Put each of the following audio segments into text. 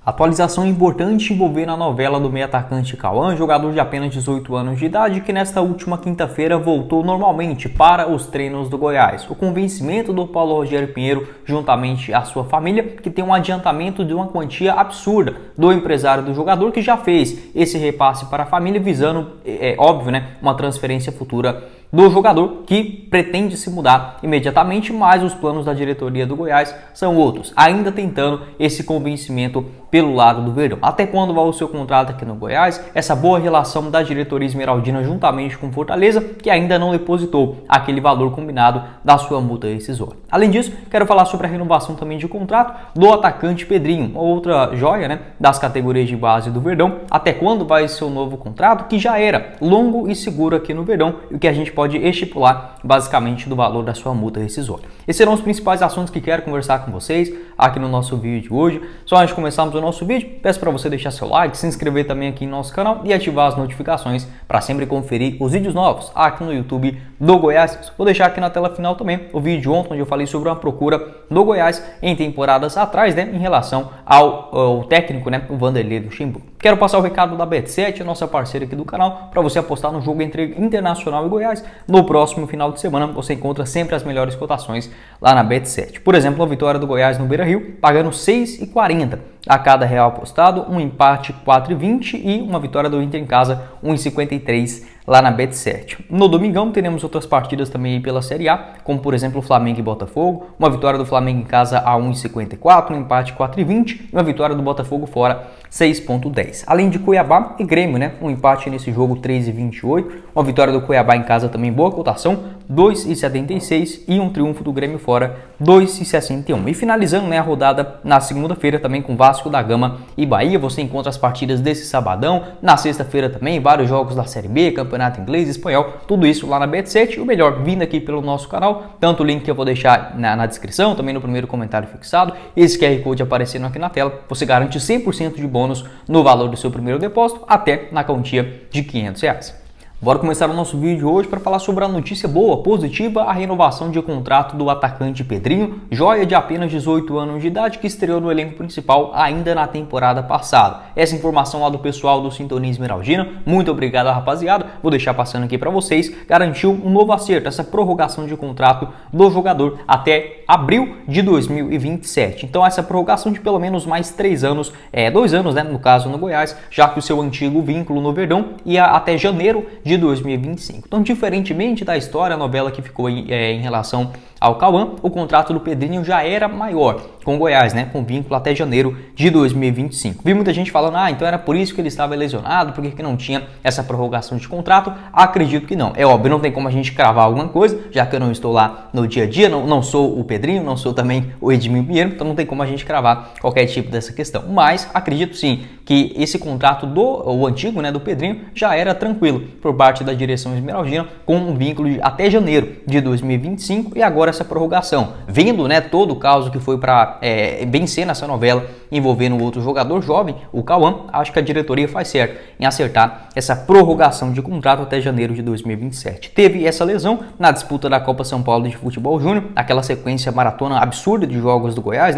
Atualização importante envolvendo a novela do meio atacante Cauã, jogador de apenas 18 anos de idade, que nesta última quinta-feira voltou normalmente para os treinos do Goiás. O convencimento do Paulo Rogério Pinheiro, juntamente à sua família, que tem um adiantamento de uma quantia absurda do empresário do jogador, que já fez esse repasse para a família, visando, óbvio, uma transferência futura do jogador, que pretende se mudar imediatamente, mas os planos da diretoria do Goiás são outros, ainda tentando esse convencimento pelo lado do Verdão. Até quando vai o seu contrato aqui no Goiás? Essa boa relação da diretoria esmeraldina juntamente com Fortaleza, que ainda não depositou aquele valor combinado da sua multa rescisória. Além disso, quero falar sobre a renovação também de contrato do atacante Pedrinho, outra joia das categorias de base do Verdão. Até quando vai ser o novo contrato, que já era longo e seguro aqui no Verdão, e o que a gente pode estipular basicamente do valor da sua multa rescisória. Esses serão os principais assuntos que quero conversar com vocês aqui no nosso vídeo de hoje. Só antes de começarmos o nosso vídeo, peço para você deixar seu like, se inscrever também aqui no nosso canal e ativar as notificações para sempre conferir os vídeos novos aqui no YouTube do Goiás. Vou deixar aqui na tela final também o vídeo de ontem, onde eu falei sobre uma procura do Goiás em temporadas atrás, em relação ao técnico, o Vanderlei Luxemburgo. Quero passar o recado da Bet7, nossa parceira aqui do canal, para você apostar no jogo entre Internacional e Goiás. No próximo final de semana, você encontra sempre as melhores cotações lá na Bet7. Por exemplo, a vitória do Goiás no Beira-Rio, pagando R$ 6,40 a cada real apostado, um empate 4,20 e uma vitória do Inter em casa 1,53 lá na Bet7. No domingão teremos outras partidas também pela Série A, como por exemplo o Flamengo e Botafogo, uma vitória do Flamengo em casa a 1,54, um empate 4,20 e uma vitória do Botafogo fora 6,10. Além de Cuiabá e Grêmio, um empate nesse jogo 3,28, uma vitória do Cuiabá em casa também boa cotação 2,76 e um triunfo do Grêmio fora 2,61. E finalizando a rodada na segunda-feira também com Vasco da Gama e Bahia, você encontra as partidas desse sabadão, na sexta-feira também vários jogos da Série B, Campeonato Inglês, Espanhol, tudo isso lá na Bet7. O melhor, vindo aqui pelo nosso canal, tanto o link que eu vou deixar na descrição, também no primeiro comentário fixado, esse QR Code aparecendo aqui na tela, você garante 100% de bônus no valor do seu primeiro depósito, até na quantia de R$ 500. Bora começar o nosso vídeo hoje para falar sobre a notícia boa, positiva, a renovação de contrato do atacante Pedrinho, joia de apenas 18 anos de idade, que estreou no elenco principal ainda na temporada passada. Essa informação lá do pessoal do Sintonia Esmeraldina, muito obrigado rapaziada, vou deixar passando aqui para vocês, garantiu um novo acerto, essa prorrogação de contrato do jogador até abril de 2027. Então essa prorrogação de pelo menos mais 3 anos, 2 anos no caso no Goiás, já que o seu antigo vínculo no Verdão ia até janeiro de 2025. Então, diferentemente da história, a novela que ficou em relação ao Cauã, o contrato do Pedrinho já era maior com o Goiás, com vínculo até janeiro de 2025. Vi muita gente falando, então era por isso que ele estava lesionado, porque que não tinha essa prorrogação de contrato? Acredito que não. É óbvio, não tem como a gente cravar alguma coisa, já que eu não estou lá no dia a dia, não sou o Pedrinho, não sou também o Edmil Pinheiro, então não tem como a gente cravar qualquer tipo dessa questão. Mas acredito sim que esse contrato o antigo, do Pedrinho, já era tranquilo por parte da direção esmeraldina, com um vínculo até janeiro de 2025 e agora essa prorrogação. Vendo todo o caso que foi para vencer nessa novela envolvendo outro jogador jovem, o Cauã, acho que a diretoria faz certo em acertar essa prorrogação de contrato até janeiro de 2027. Teve essa lesão na disputa da Copa São Paulo de Futebol Júnior, aquela sequência maratona absurda de jogos do Goiás,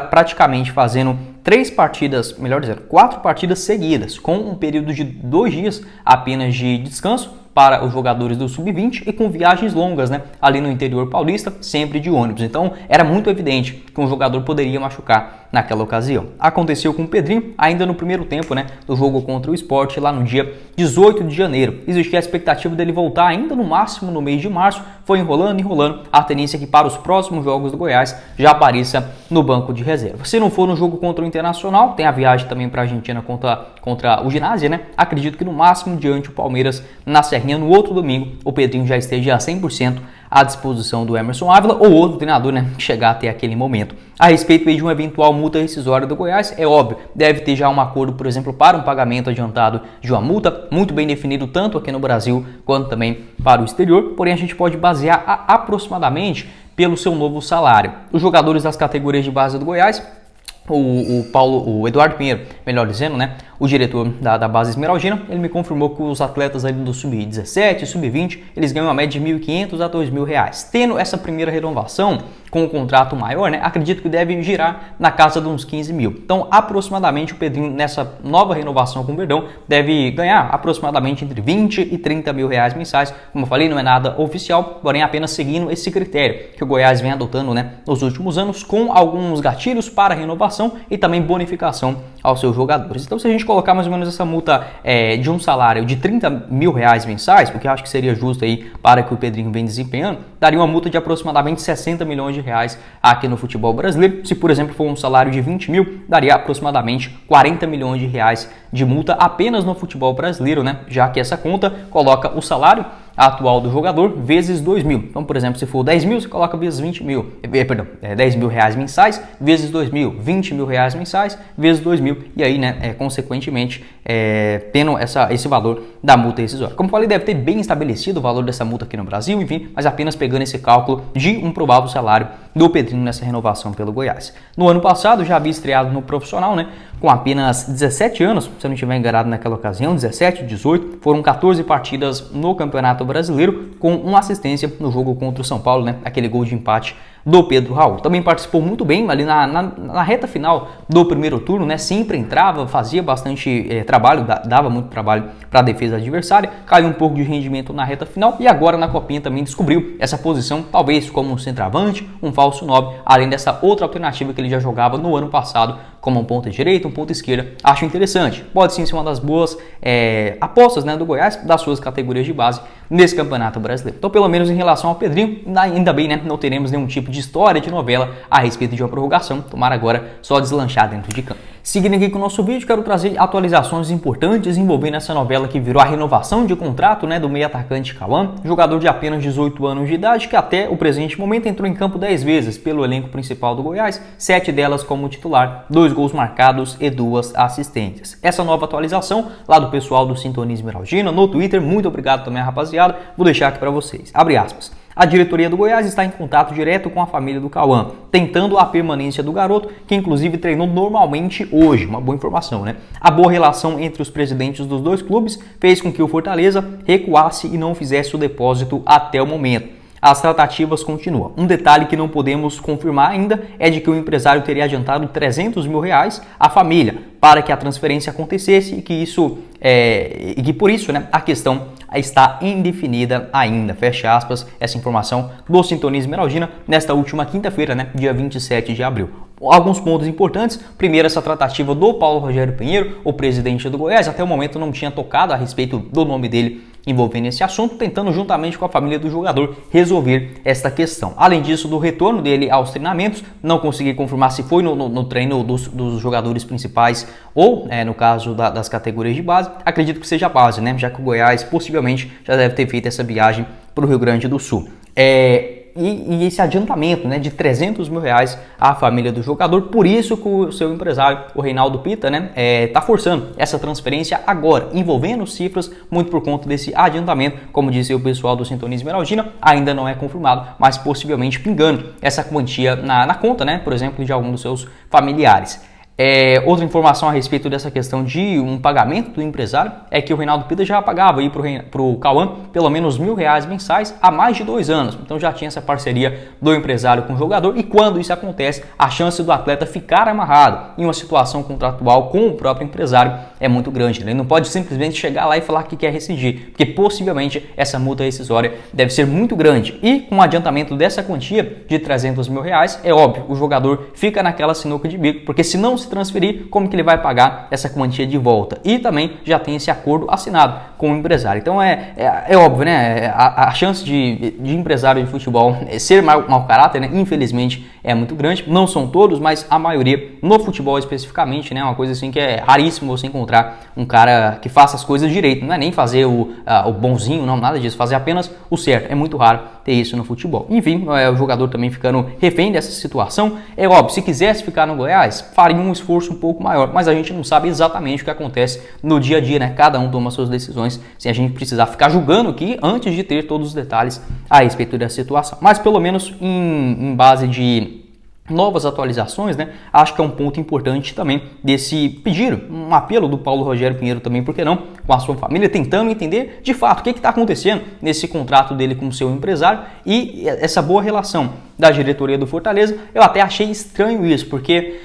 praticamente fazendo 4 partidas seguidas, com um período de 2 dias apenas de descanso para os jogadores do Sub-20 e com viagens longas, ali no interior paulista, sempre de ônibus. Então era muito evidente que um jogador poderia machucar naquela ocasião. Aconteceu com o Pedrinho ainda no primeiro tempo, do jogo contra o Sport lá no dia 18 de janeiro. Existia a expectativa dele voltar ainda no máximo no mês de março, foi enrolando, a tendência é que para os próximos jogos do Goiás já apareça no banco de reserva. Se não for no jogo contra o Internacional, tem a viagem também para a Argentina contra o Ginásio, Acredito que no máximo diante o Palmeiras na Serrinha no outro domingo, o Pedrinho já esteja a 100% à disposição do Emerson Ávila ou outro treinador, que chegar até aquele momento. A respeito de uma eventual multa rescisória do Goiás, é óbvio, deve ter já um acordo, por exemplo, para um pagamento adiantado de uma multa, muito bem definido tanto aqui no Brasil quanto também para o exterior, porém a gente pode basear aproximadamente pelo seu novo salário. Os jogadores das categorias de base do Goiás, o Eduardo Pinheiro, melhor dizendo, o diretor da base esmeraldina, ele me confirmou que os atletas ali do Sub-17, Sub-20, eles ganham uma média de R$ 1.500 a R$ 2.000. Tendo essa primeira renovação, com um contrato maior, né, acredito que deve girar na casa de uns 15 mil. Então, aproximadamente, o Pedrinho, nessa nova renovação com o Verdão, deve ganhar aproximadamente entre 20 e 30 mil reais mensais. Como eu falei, não é nada oficial, porém apenas seguindo esse critério que o Goiás vem adotando, né, nos últimos anos, com alguns gatilhos para renovação e também bonificação aos seus jogadores. Então, se a gente colocar mais ou menos essa multa de um salário de 30 mil reais mensais, o que eu acho que seria justo aí para que o Pedrinho vem desempenhando, daria uma multa de aproximadamente 60 milhões de reais aqui no futebol brasileiro. Se, por exemplo, for um salário de 20 mil, daria aproximadamente 40 milhões de reais de multa apenas no futebol brasileiro, né? Já que essa conta coloca o salário atual do jogador vezes 2 mil. Então, por exemplo, se for 10 mil, você coloca vezes 20 mil, 10 mil reais mensais vezes 2 mil, 20 mil reais mensais vezes 2 mil, e aí, né, consequentemente, tendo esse valor da multa rescisória. Como eu falei, deve ter bem estabelecido o valor dessa multa aqui no Brasil, enfim, mas apenas pegando esse cálculo de um provável salário do Pedrinho nessa renovação pelo Goiás. No ano passado, já havia estreado no profissional, né, com apenas 17 anos, se eu não estiver enganado naquela ocasião, 17, 18, foram 14 partidas no Campeonato Brasileiro, com uma assistência no jogo contra o São Paulo, né, aquele gol de empate do Pedro Raul. Também participou muito bem ali na reta final do primeiro turno, né? Sempre entrava, fazia bastante trabalho, dava muito trabalho para a defesa adversária, caiu um pouco de rendimento na reta final e agora na Copinha também descobriu essa posição, talvez como um centroavante, um falso 9, além dessa outra alternativa que ele já jogava no ano passado, como um ponta direita, um ponta esquerda. Acho interessante. Pode sim ser uma das boas apostas, né, do Goiás, das suas categorias de base nesse Campeonato Brasileiro. Então, pelo menos em relação ao Pedrinho, ainda bem, né, não teremos nenhum tipo de história, de novela a respeito de uma prorrogação. Tomara agora só deslanchar dentro de campo. Seguindo aqui com o nosso vídeo, quero trazer atualizações importantes envolvendo essa novela que virou a renovação de contrato, né, do meio atacante Cauã, jogador de apenas 18 anos de idade, que até o presente momento entrou em campo 10 vezes pelo elenco principal do Goiás, 7 delas como titular, 2 gols marcados e 2 assistências. Essa nova atualização lá do pessoal do Sintonia Esmeraldina no Twitter, muito obrigado também, rapaziada, vou deixar aqui para vocês. Abre aspas. A diretoria do Goiás está em contato direto com a família do Cauã, tentando a permanência do garoto, que inclusive treinou normalmente hoje, uma boa informação, né? A boa relação entre os presidentes dos dois clubes fez com que o Fortaleza recuasse e não fizesse o depósito até o momento. As tratativas continuam. Um detalhe que não podemos confirmar ainda é de que o empresário teria adiantado 300 mil reais à família para que a transferência acontecesse e que por isso, né, a questão está indefinida ainda. Fecha aspas, essa informação do Sintonia Esmeraldina nesta última quinta-feira, né, dia 27 de abril. Alguns pontos importantes. Primeiro, essa tratativa do Paulo Rogério Pinheiro, o presidente do Goiás, até o momento não tinha tocado a respeito do nome dele envolvendo esse assunto, tentando juntamente com a família do jogador resolver esta questão. Além disso, do retorno dele aos treinamentos, não consegui confirmar se foi no treino dos jogadores principais ou, no caso das categorias de base. Acredito que seja a base, né? Já que o Goiás possivelmente já deve ter feito essa viagem para o Rio Grande do Sul. E esse adiantamento, né, de 300 mil reais à família do jogador, por isso que o seu empresário, o Reinaldo Pita, né, tá forçando essa transferência agora, envolvendo cifras, muito por conta desse adiantamento, como disse o pessoal do Sintonia Esmeraldina, ainda não é confirmado, mas possivelmente pingando essa quantia na conta, né, por exemplo, de algum dos seus familiares. Outra informação a respeito dessa questão de um pagamento do empresário é que o Reinaldo Pita já pagava aí para o Cauã pelo menos R$1.000 mensais há mais de 2 anos. Então já tinha essa parceria do empresário com o jogador e quando isso acontece, a chance do atleta ficar amarrado em uma situação contratual com o próprio empresário é muito grande. Ele não pode simplesmente chegar lá e falar que quer rescindir, porque possivelmente essa multa rescisória deve ser muito grande. E com o adiantamento dessa quantia de 300 mil reais, é óbvio, o jogador fica naquela sinuca de bico, porque se não se transferir, como que ele vai pagar essa quantia de volta? E também já tem esse acordo assinado com o empresário. Então é óbvio, né? A chance de empresário de futebol ser mau caráter, né? Infelizmente é muito grande. Não são todos, mas a maioria no futebol especificamente, né? Uma coisa assim que é raríssimo você encontrar um cara que faça as coisas direito. Não é nem fazer o bonzinho, não, nada disso. Fazer apenas o certo. É muito raro ter isso no futebol. Enfim, o jogador também ficando refém dessa situação. É óbvio, se quisesse ficar no Goiás, faria um esforço um pouco maior, mas a gente não sabe exatamente o que acontece no dia a dia, né? Cada um toma suas decisões sem a gente precisar ficar julgando aqui antes de ter todos os detalhes a respeito dessa situação. Mas pelo menos em base de novas atualizações, né? Acho que é um ponto importante também desse pedido, um apelo do Paulo Rogério Pinheiro também, por que não, com a sua família, tentando entender de fato o que está acontecendo nesse contrato dele com o seu empresário e essa boa relação da diretoria do Fortaleza. Eu até achei estranho isso, porque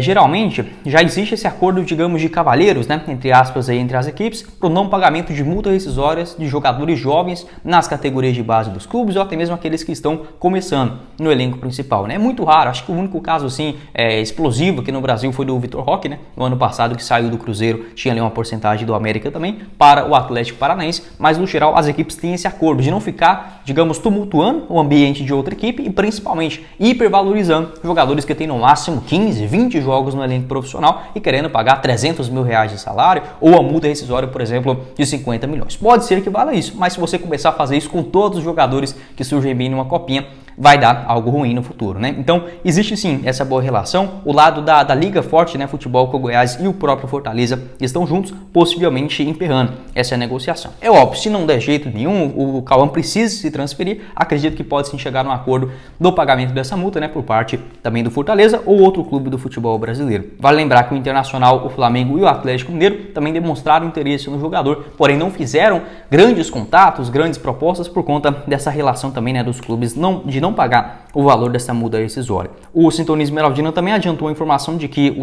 geralmente já existe esse acordo, digamos, de cavalheiros, né, entre aspas, aí, entre as equipes, para o não pagamento de multas rescisórias de jogadores jovens nas categorias de base dos clubes ou até mesmo aqueles que estão começando no elenco principal, né? É muito raro, acho que o único caso assim explosivo aqui no Brasil foi do Vitor Roque, né, no ano passado, que saiu do Cruzeiro, tinha ali uma porcentagem do América também para o Atlético Paranaense, mas no geral as equipes têm esse acordo de não ficar, digamos, tumultuando o ambiente de outra equipe e principalmente hipervalorizando jogadores que têm no máximo 15, 20 jogos no elenco profissional e querendo pagar 300 mil reais de salário ou a multa rescisória, por exemplo, de 50 milhões. Pode ser que valha isso, mas se você começar a fazer isso com todos os jogadores que surgem bem numa copinha, vai dar algo ruim no futuro, né? Então, existe sim essa boa relação. O lado da Liga Forte, né, futebol com o Goiás e o próprio Fortaleza estão juntos, possivelmente emperrando essa negociação. É óbvio, se não der jeito nenhum, o Cauã precisa se transferir, acredito que pode sim chegar num acordo do pagamento dessa multa, né, por parte também do Fortaleza ou outro clube do futebol brasileiro. Vale lembrar que o Internacional, o Flamengo e o Atlético Mineiro também demonstraram interesse no jogador, porém não fizeram grandes contatos, grandes propostas por conta dessa relação também, né, dos clubes de não pagar o valor dessa multa rescisória. O Sintonia Esmeraldina também adiantou a informação de que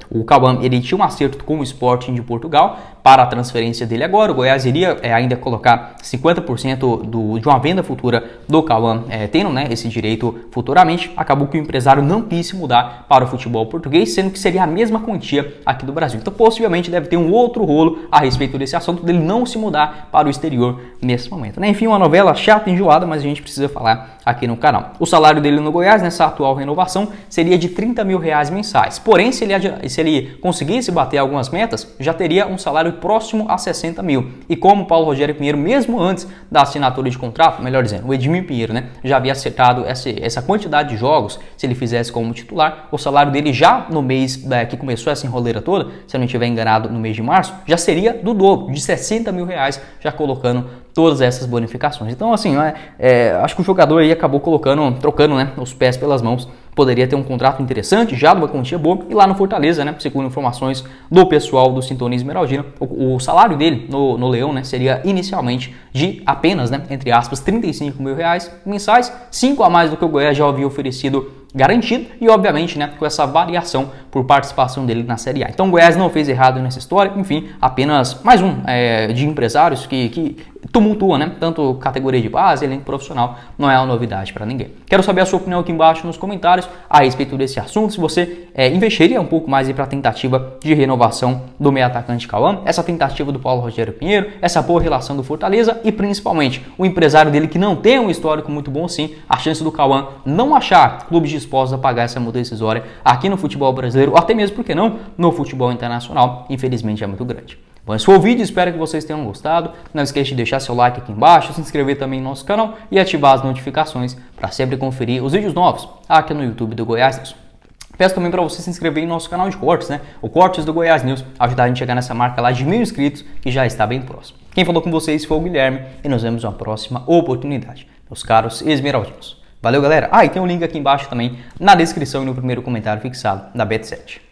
o Cauã, ele tinha um acerto com o Sporting de Portugal para a transferência dele agora. O Goiás iria ainda colocar 50% de uma venda futura do Cauã, tendo, né, esse direito futuramente. Acabou que o empresário não quis se mudar para o futebol português, sendo que seria a mesma quantia aqui do Brasil. Então, possivelmente deve ter um outro rolo a respeito desse assunto dele não se mudar para o exterior nesse momento, né? Enfim, uma novela chata e enjoada, mas a gente precisa falar aqui no canal. O salário dele no Goiás, nessa atual renovação, seria de 30 mil reais mensais. Porém, se ele conseguisse bater algumas metas, já teria um salário próximo a 60 mil. E como o Paulo Rogério Pinheiro, mesmo antes da assinatura de contrato, melhor dizendo, o Edmir Pinheiro, né, já havia acertado essa quantidade de jogos, se ele fizesse como titular, o salário dele já no mês que começou essa enroleira toda, se eu não estiver enganado, no mês de março, já seria do dobro, de 60 mil reais, já colocando todas essas bonificações. Então, assim, acho que o jogador aí acabou trocando, né, os pés pelas mãos. Poderia ter um contrato interessante, já de uma quantia boa, e lá no Fortaleza, né, segundo informações do pessoal do Sintonia Esmeraldina, o salário dele no Leão, né, seria inicialmente de apenas, né, entre aspas, 35 mil reais mensais, 5 a mais do que o Goiás já havia oferecido garantido e, obviamente, né, com essa variação por participação dele na Série A. Então, o Goiás não fez errado nessa história, enfim, apenas mais um de empresários que tumultua, né, tanto categoria de base, elenco profissional, não é uma novidade para ninguém. Quero saber a sua opinião aqui embaixo nos comentários a respeito desse assunto, se você investiria um pouco mais para a tentativa de renovação do meio atacante Cauã, essa tentativa do Paulo Rogério Pinheiro, essa boa relação do Fortaleza e, principalmente, o empresário dele que não tem um histórico muito bom assim, a chance do Cauã não achar clubes dispostos a pagar essa multa rescisória aqui no futebol brasileiro, ou até mesmo, por que não, no futebol internacional, infelizmente é muito grande. Bom, esse foi o vídeo, espero que vocês tenham gostado. Não esqueça de deixar seu like aqui embaixo, se inscrever também no nosso canal e ativar as notificações para sempre conferir os vídeos novos aqui no YouTube do Goiás News. Peço também para você se inscrever em nosso canal de cortes, né? O Cortes do Goiás News, ajudar a gente a chegar nessa marca lá de 1000 inscritos, que já está bem próximo. Quem falou com vocês foi o Guilherme e nos vemos na próxima oportunidade, meus caros esmeraldinos. Valeu, galera! E tem um link aqui embaixo também na descrição e no primeiro comentário fixado da Bet7.